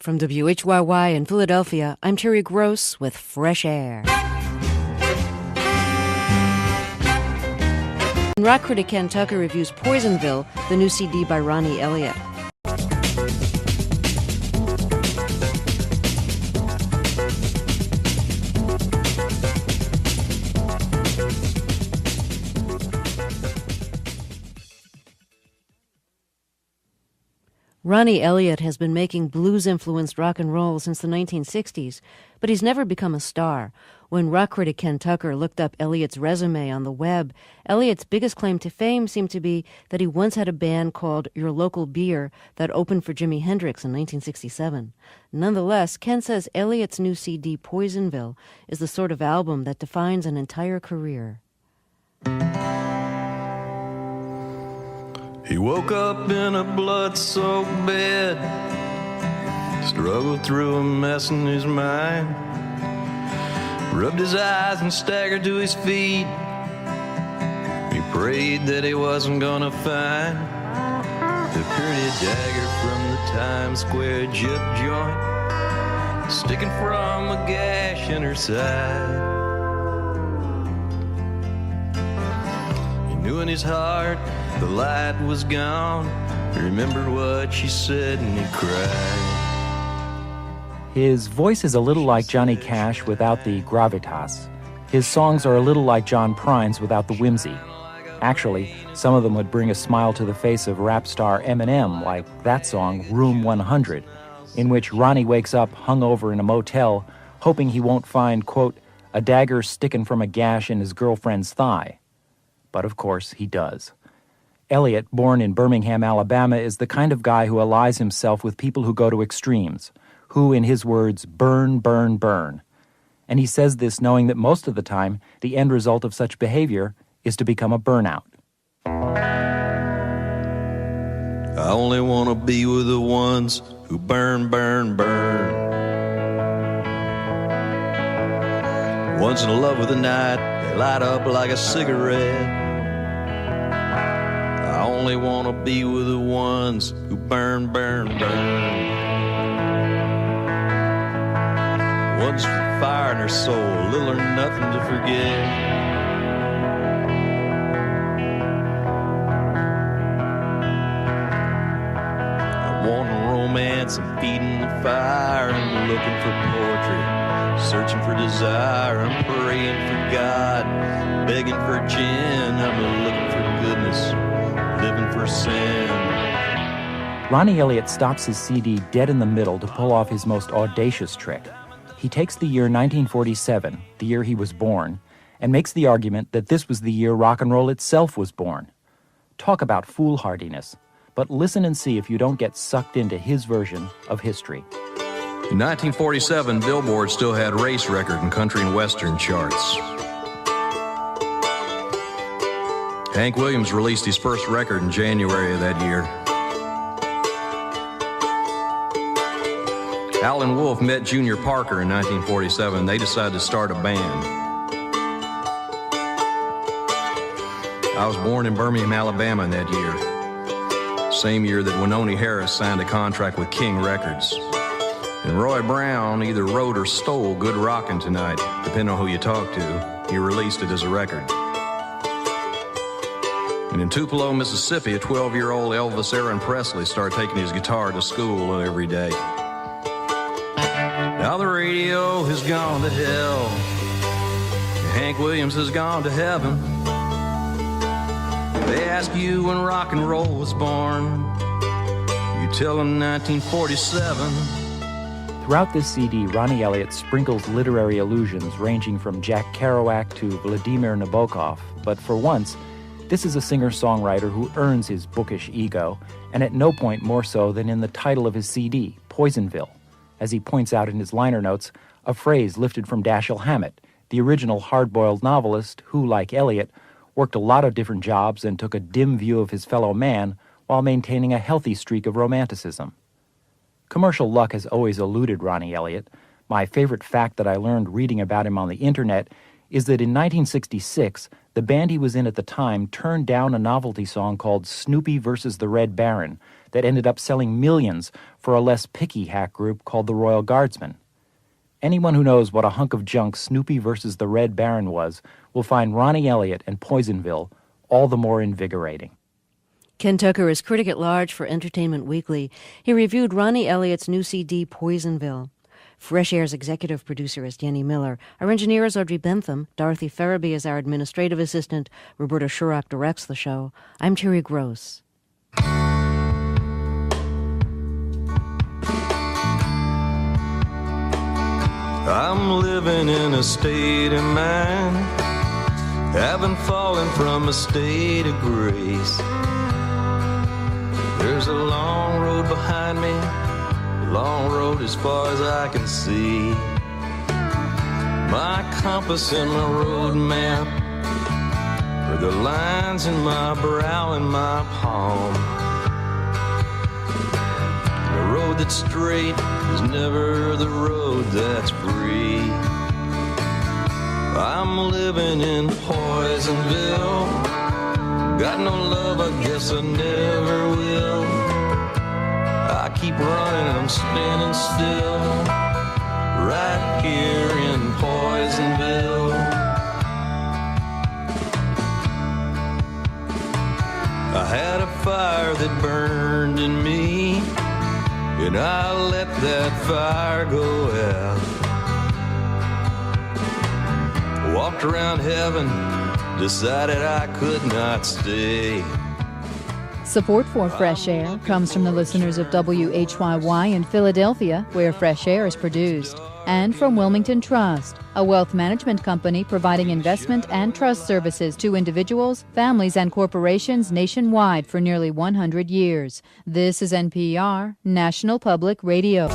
From WHYY in Philadelphia, I'm Terry Gross with Fresh Air. Rock critic Ken Tucker reviews Poisonville, the new CD by Ronny Elliott. Ronny Elliott has been making blues-influenced rock and roll since the 1960s, but he's never become a star. When rock critic Ken Tucker looked up Elliott's resume on the web, Elliott's biggest claim to fame seemed to be that he once had a band called Your Local Beer that opened for Jimi Hendrix in 1967. Nonetheless, Ken says Elliott's new CD, Poisonville, is the sort of album that defines an entire career. He woke up in a blood-soaked bed, struggled through a mess in his mind, rubbed his eyes and staggered to his feet. He prayed that he wasn't gonna find the pretty dagger from the Times Square juke joint, sticking from a gash in her side. He knew in his heart the light was gone. He remembered what she said and he cried. His voice is a little like Johnny Cash without the gravitas. His songs are a little like John Prine's without the whimsy. Actually, some of them would bring a smile to the face of rap star Eminem, like that song, Room 100, in which Ronny wakes up hungover in a motel, hoping he won't find, quote, a dagger sticking from a gash in his girlfriend's thigh. But of course, he does. Elliott, born in Birmingham, Alabama, is the kind of guy who allies himself with people who go to extremes, who, in his words, burn, burn, burn. And he says this knowing that most of the time, the end result of such behavior is to become a burnout. I only want to be with the ones who burn, burn, burn. One's in love with the night, they light up like a cigarette. I only want to be with the ones who burn, burn, burn. One's fire in her soul, little or nothing to forget. I'm wanting romance and feeding the fire and looking for poetry, searching for desire. I'm praying for God, begging for gin. I'm looking for goodness, living for sin. Ronny Elliott stops his CD dead in the middle to pull off his most audacious trick. He takes the year 1947, the year he was born, and makes the argument that this was the year rock and roll itself was born. Talk about foolhardiness, but listen and see if you don't get sucked into his version of history. In 1947, Billboard still had race record and country and western charts. Hank Williams released his first record in January of that year. Alan Wolf met Junior Parker in 1947. They decided to start a band. I was born in Birmingham, Alabama in that year. Same year that Wynonie Harris signed a contract with King Records. And Roy Brown either wrote or stole Good Rockin' Tonight, depending on who you talk to. He released it as a record. And in Tupelo, Mississippi, a 12-year-old Elvis Aaron Presley started taking his guitar to school every day. Now the radio has gone to hell, Hank Williams has gone to heaven. They ask you when rock and roll was born, you tell them 1947. Throughout this CD, Ronny Elliott sprinkles literary allusions ranging from Jack Kerouac to Vladimir Nabokov, but for once, this is a singer-songwriter who earns his bookish ego, and at no point more so than in the title of his CD, Poisonville. As he points out in his liner notes, a phrase lifted from Dashiell Hammett, the original hard-boiled novelist who, like Elliott, worked a lot of different jobs and took a dim view of his fellow man while maintaining a healthy streak of romanticism. Commercial luck has always eluded Ronny Elliott. My favorite fact that I learned reading about him on the internet is that in 1966, the band he was in at the time turned down a novelty song called Snoopy versus the Red Baron that ended up selling millions for a less picky hack group called the Royal Guardsmen. Anyone who knows what a hunk of junk Snoopy versus the Red Baron was will find Ronny Elliott and Poisonville all the more invigorating. Ken Tucker is critic at large for Entertainment Weekly. He reviewed Ronny Elliott's new CD, Poisonville. Fresh Air's executive producer is Jenny Miller. Our engineer is Audrey Bentham. Dorothy Farabee is our administrative assistant. Roberta Shurock directs the show. I'm Terry Gross. I'm living in a state of mind, having fallen from a state of grace. There's a long road behind me, a long road as far as I can see. My compass and my road map are the lines in my brow and my palm. The road that's straight is never the road that's free. I'm living in Poisonville, got no love, I guess I never will. I keep running, I'm standing still, right here in Poisonville. I had a fire that burned in me, and I let that fire go out. Walked around heaven, decided I could not stay. Support for Fresh Air comes from the listeners of WHYY in Philadelphia, where Fresh Air is produced, and from Wilmington Trust, a wealth management company providing investment and trust services to individuals, families, and corporations nationwide for nearly 100 years. This is NPR, National Public Radio.